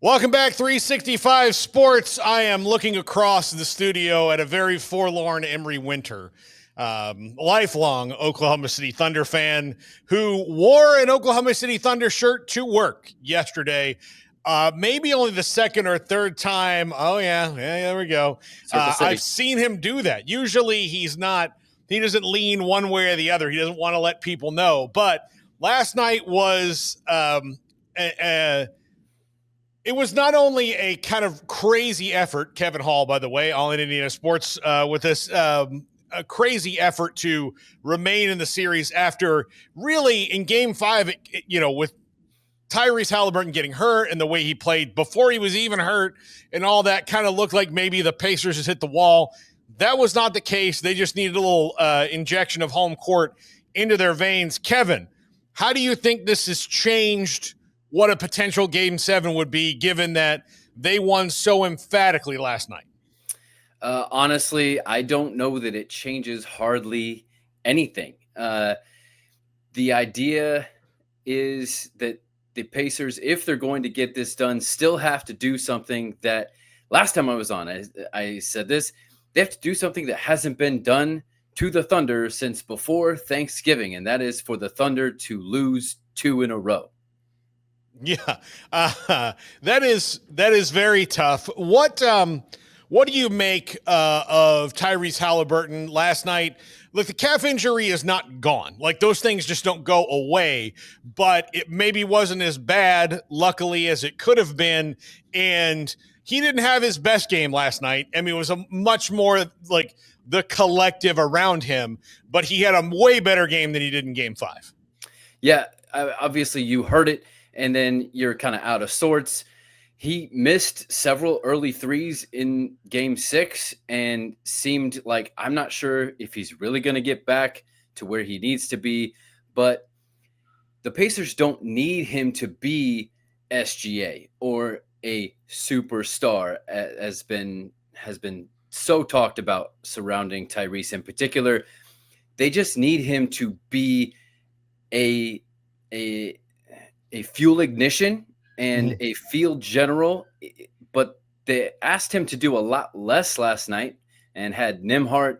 Welcome back, 365 Sports. I am looking across the studio at a very forlorn Emery Winter, lifelong Oklahoma City Thunder fan who wore an Oklahoma City Thunder shirt to work yesterday. Maybe only the second or third time. Oh, yeah, there we go. I've seen him do that. Usually he doesn't lean one way or the other. He doesn't want to let people know. But last night was it was not only a kind of crazy effort, Kevin Hall, by the way, All in Indiana Sports, with this a crazy effort to remain in the series after really in Game 5, with Tyrese Halliburton getting hurt and the way he played before he was even hurt and all that kind of looked like maybe the Pacers just hit the wall. That was not the case. They just needed a little injection of home court into their veins. Kevin, how do you think this has changed what a potential Game 7 would be, given that they won so emphatically last night? Honestly, I don't know that it changes hardly anything. The idea is that the Pacers, if they're going to get this done, still have to do something that last time I was on, I said this, they have to do something that hasn't been done to the Thunder since before Thanksgiving, and that is for the Thunder to lose 2 in a row. Yeah, that is very tough. What do you make of Tyrese Halliburton last night? Look, the calf injury is not gone. Like, those things just don't go away, but it maybe wasn't as bad, luckily, as it could have been. And he didn't have his best game last night. I mean, it was a much more like the collective around him, but he had a way better game than he did in Game 5. Yeah, obviously you heard it. And then you're kind of out of sorts. He missed several early threes in Game 6 and seemed like, I'm not sure if he's really going to get back to where he needs to be. But the Pacers don't need him to be SGA or a superstar, as has been so talked about surrounding Tyrese in particular. They just need him to be a fuel ignition and a field general, but they asked him to do a lot less last night and had Nembhard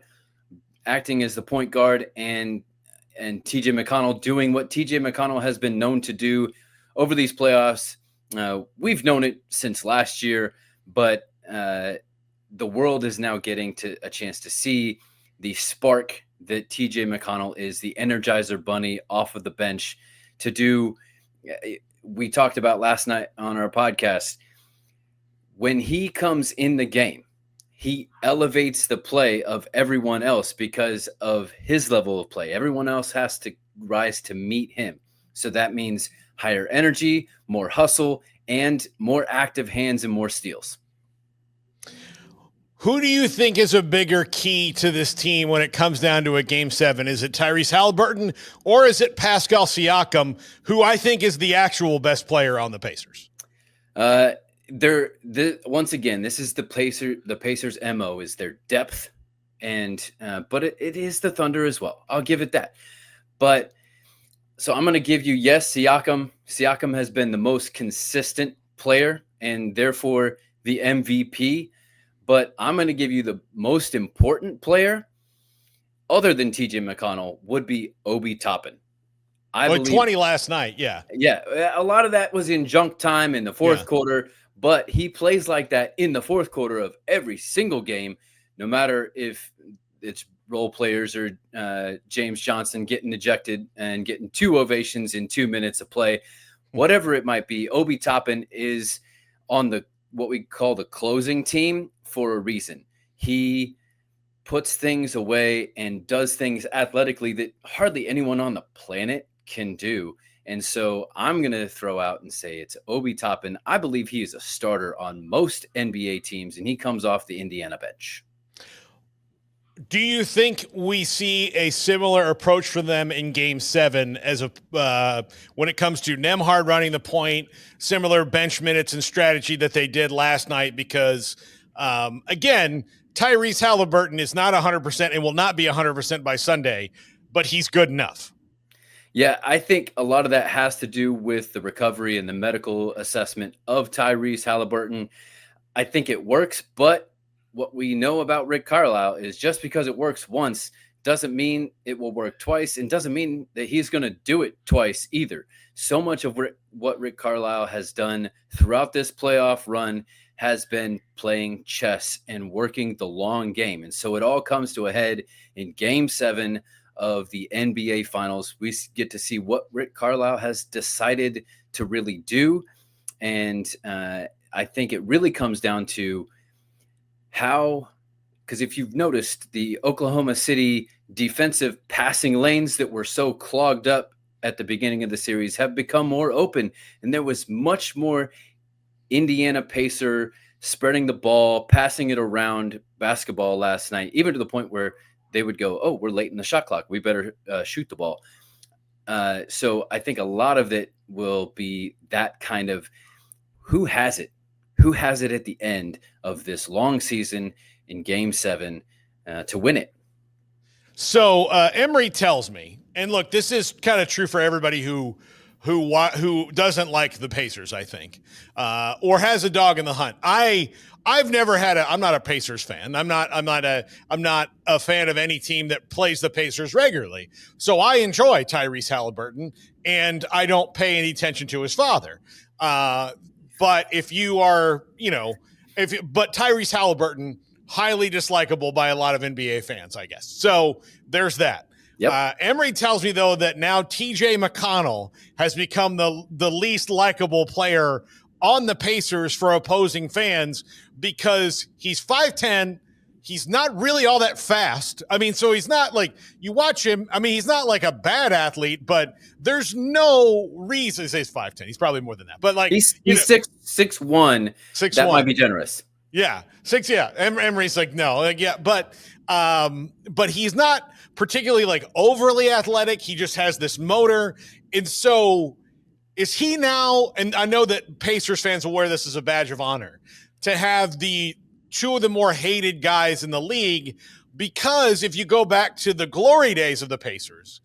acting as the point guard and TJ McConnell doing what TJ McConnell has been known to do over these playoffs. We've known it since last year, but the world is now getting to a chance to see the spark that TJ McConnell is, the Energizer Bunny off of the bench to do. We talked about last night on our podcast, when he comes in the game, he elevates the play of everyone else because of his level of play. Everyone else has to rise to meet him. So that means higher energy, more hustle, and more active hands and more steals. Who do you think is a bigger key to this team when it comes down to a Game 7? Is it Tyrese Halliburton or is it Pascal Siakam, who I think is the actual best player on the Pacers? Once again, this is the Pacers' MO is their depth, and but it is the Thunder as well. I'll give it that. But so I'm going to give you, yes, Siakam. Siakam has been the most consistent player and therefore the MVP. But I'm going to give you the most important player, other than TJ McConnell, would be Obi Toppin. I believe 20 last night, yeah. Yeah, a lot of that was in junk time in the fourth quarter, but he plays like that in the fourth quarter of every single game, no matter if it's role players or James Johnson getting ejected and getting 2 ovations in 2 minutes of play. Whatever it might be, Obi Toppin is on what we call the closing team for a reason. He puts things away and does things athletically that hardly anyone on the planet can do. And so I'm going to throw out and say it's Obi Toppin. I believe he is a starter on most NBA teams, and he comes off the Indiana bench. Do you think we see a similar approach from them in Game 7 as when it comes to Nembhard running the point, similar bench minutes and strategy that they did last night? Because, again, Tyrese Halliburton is not 100% and will not be 100% by Sunday, but he's good enough. Yeah, I think a lot of that has to do with the recovery and the medical assessment of Tyrese Halliburton. I think it works, but what we know about Rick Carlisle is just because it works once doesn't mean it will work twice, and doesn't mean that he's going to do it twice either. So much of what Rick Carlisle has done throughout this playoff run has been playing chess and working the long game. And so it all comes to a head in Game 7 of the NBA Finals. We get to see what Rick Carlisle has decided to really do. And I think it really comes down to how, because if you've noticed, the Oklahoma City defensive passing lanes that were so clogged up at the beginning of the series have become more open. And there was much more Indiana Pacer spreading the ball, passing it around basketball last night, even to the point where they would go, oh, we're late in the shot clock, we better shoot the ball. So I think a lot of it will be that kind of who has it at the end of this long season in Game 7 to win it. So Emery tells me, and look, this is kind of true for everybody who doesn't like the Pacers, I think, or has a dog in the hunt. I'm not a Pacers fan. I'm not a fan of any team that plays the Pacers regularly. So I enjoy Tyrese Halliburton, and I don't pay any attention to his father. But if you are, but Tyrese Halliburton, highly dislikable by a lot of NBA fans, I guess. So there's that. Yep. Emery tells me, though, that now TJ McConnell has become the least likable player on the Pacers for opposing fans because he's 5'10". He's not really all that fast. I mean, so he's not like, you watch him. I mean, he's not like a bad athlete, but there's no reason to say he's 5'10". He's probably more than that. But like he's 6'1". That might be generous. Yeah. 6. Yeah. Emery's like, no, like, yeah. But he's not particularly like overly athletic. He just has this motor. And so is he now, and I know that Pacers fans will wear this as a badge of honor, to have the two of the more hated guys in the league, because if you go back to the glory days of the Pacers,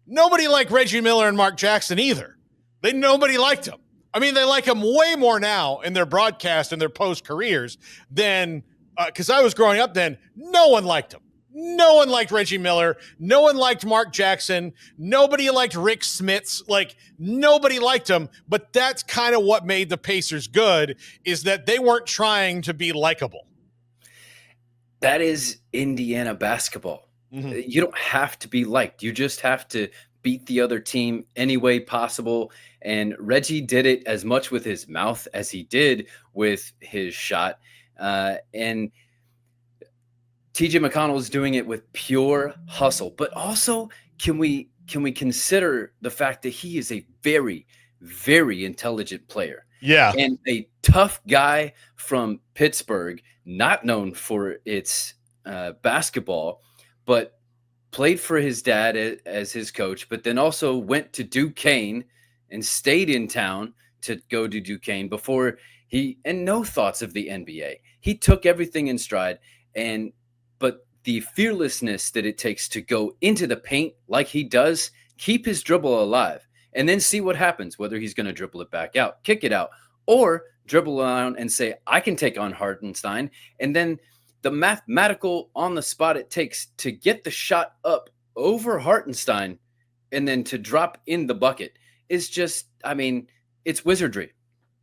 nobody liked Reggie Miller and Mark Jackson either. Nobody liked them. I mean, they like them way more now in their broadcast and their post careers than, because I was growing up then, no one liked them. No one liked Reggie Miller. No one liked Mark Jackson. Nobody liked Rick Smits. Like, nobody liked him. But that's kind of what made the Pacers good, is that they weren't trying to be likable. That is Indiana basketball. Mm-hmm. You don't have to be liked. You just have to beat the other team any way possible. And Reggie did it as much with his mouth as he did with his shot. And TJ McConnell is doing it with pure hustle. But also, can we consider the fact that he is a very, very intelligent player? Yeah. And a tough guy from Pittsburgh, not known for its basketball, but played for his dad as his coach, but then also went to Duquesne and stayed in town to go to Duquesne before and no thoughts of the NBA. He took everything in stride, but the fearlessness that it takes to go into the paint like he does, keep his dribble alive, and then see what happens, whether he's going to dribble it back out, kick it out, or dribble around and say, I can take on Hartenstein. And then the mathematical on the spot it takes to get the shot up over Hartenstein and then to drop in the bucket is just, I mean, it's wizardry.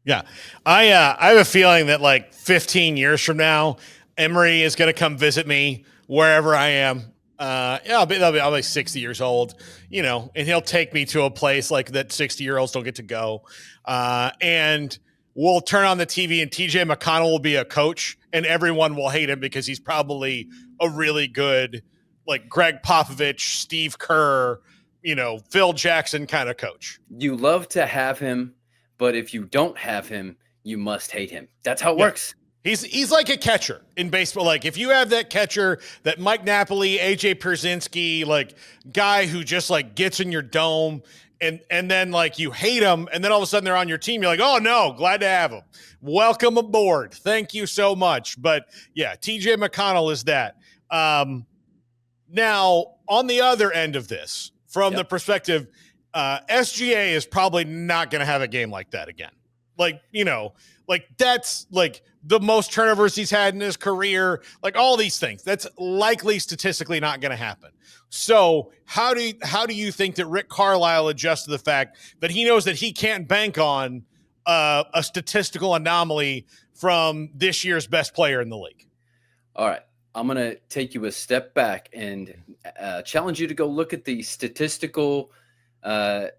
Yeah. I have a feeling that like 15 years from now, Emery is going to come visit me wherever I am. I'll be 60 years old, and he'll take me to a place like that 60-year-olds don't get to go. And we'll turn on the TV and TJ McConnell will be a coach and everyone will hate him because he's probably a really good, like Greg Popovich, Steve Kerr, Phil Jackson kind of coach. You love to have him, but if you don't have him, you must hate him. That's how it works. He's like a catcher in baseball. Like if you have that catcher, that Mike Napoli, AJ Pierzynski, like guy who just like gets in your dome and then like you hate him and then all of a sudden they're on your team. You're like, oh no, glad to have him. Welcome aboard. Thank you so much. But yeah, TJ McConnell is that. Now on the other end of this, from the perspective, SGA is probably not going to have a game like that again. Like, that's like the most turnovers he's had in his career, like all these things. That's likely statistically not going to happen. So how do you think that Rick Carlisle adjusts to the fact that he knows that he can't bank on a statistical anomaly from this year's best player in the league? All right. I'm going to take you a step back and challenge you to go look at the statistical arc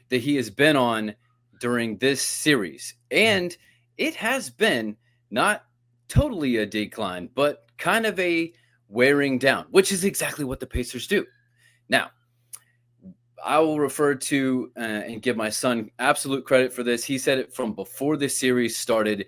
that he has been on during this series. And it has been not totally a decline, but kind of a wearing down, which is exactly what the Pacers do. Now, I will refer to and give my son absolute credit for this. He said it from before this series started.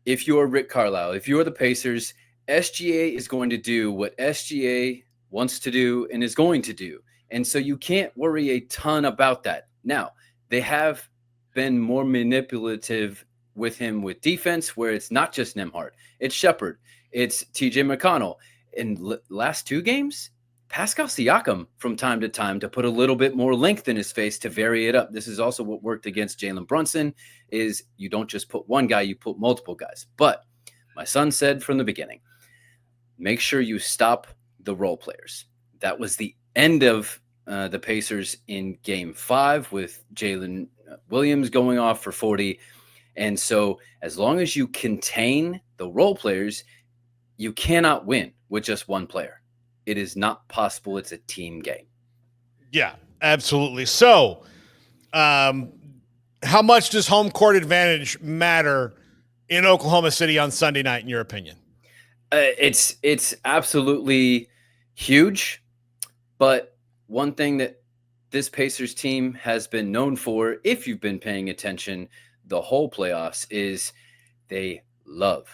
If you're Rick Carlisle, if you're the Pacers, SGA is going to do what SGA wants to do and is going to do. And so you can't worry a ton about that. Now, they have been more manipulative with him with defense, where it's not just Nembhard, it's Shepherd, it's TJ McConnell. In last two games, Pascal Siakam from time to time to put a little bit more length in his face to vary it up. This is also what worked against Jalen Brunson, is you don't just put one guy, you put multiple guys. But my son said from the beginning, make sure you stop the role players. That was the end of the Pacers in Game 5 with Jalen Williams going off for 40. And so as long as you contain the role players, you cannot win with just one player. It is not possible. It's a team game. Yeah, absolutely. So how much does home court advantage matter in Oklahoma City on Sunday night, in your opinion? It's absolutely huge. But one thing that this Pacers team has been known for, if you've been paying attention the whole playoffs, is they love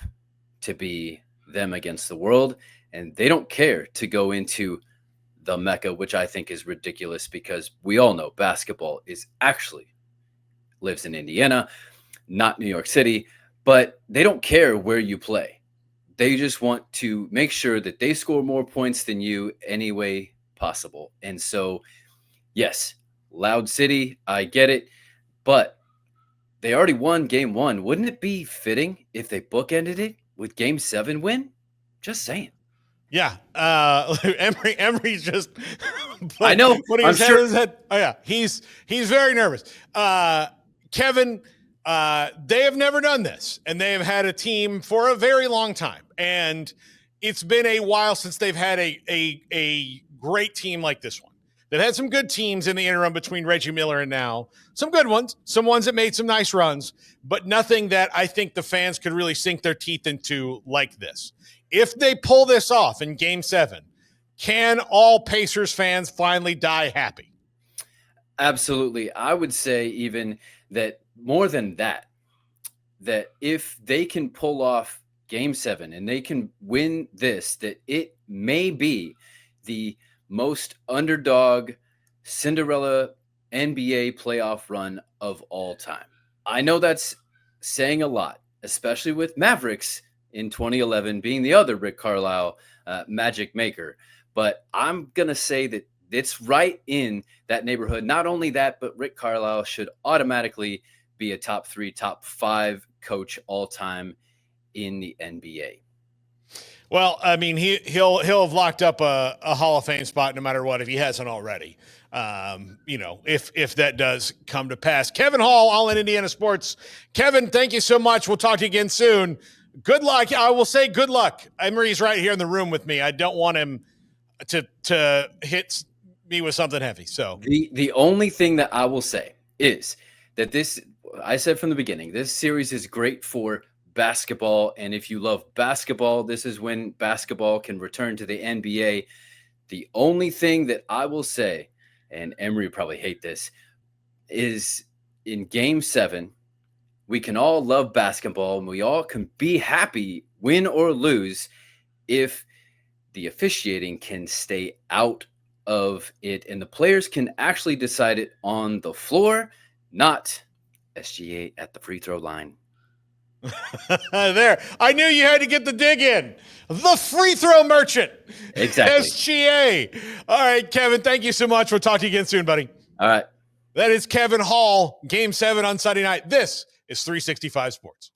to be them against the world. And they don't care to go into the Mecca, which I think is ridiculous because we all know basketball lives in Indiana, not New York City, but they don't care where you play. They just want to make sure that they score more points than you any way possible. And so, yes, loud city, I get it, but they already won Game 1. Wouldn't it be fitting if they bookended it with Game 7 win? Just saying. Yeah, Emery's just. I know. I'm sure. His head. Oh yeah, he's very nervous. Kevin, they have never done this, and they have had a team for a very long time, and it's been a while since they've had a great team like this one. They've had some good teams in the interim between Reggie Miller and now. Some good ones, some ones that made some nice runs, but nothing that I think the fans could really sink their teeth into like this. If they pull this off in Game 7, can all Pacers fans finally die happy? Absolutely. I would say even that more than that if they can pull off Game 7 and they can win this, that it may be the most underdog Cinderella NBA playoff run of all time. I know that's saying a lot, especially with Mavericks in 2011 being the other Rick Carlisle magic maker. But I'm going to say that it's right in that neighborhood. Not only that, but Rick Carlisle should automatically be a top 3, top 5 coach all time in the NBA. Well, I mean, he'll have locked up a Hall of Fame spot no matter what if he hasn't already. If that does come to pass. Kevin Hall, All in Indiana Sports. Kevin, thank you so much. We'll talk to you again soon. Good luck. I will say good luck. Emery's right here in the room with me. I don't want him to hit me with something heavy. So the only thing that I will say is that I said from the beginning, this series is great for basketball. And if you love basketball, this is when basketball can return to the NBA. The only thing that I will say, and Emery probably hate this, is in Game 7, we can all love basketball and we all can be happy, win or lose, if the officiating can stay out of it and the players can actually decide it on the floor, not SGA at the free throw line. There. I knew you had to get the dig in. The free throw merchant. Exactly. SGA. All right, Kevin, thank you so much. We'll talk to you again soon, buddy. All right. That is Kevin Hall, Game 7 on Sunday night. This is 365 Sports.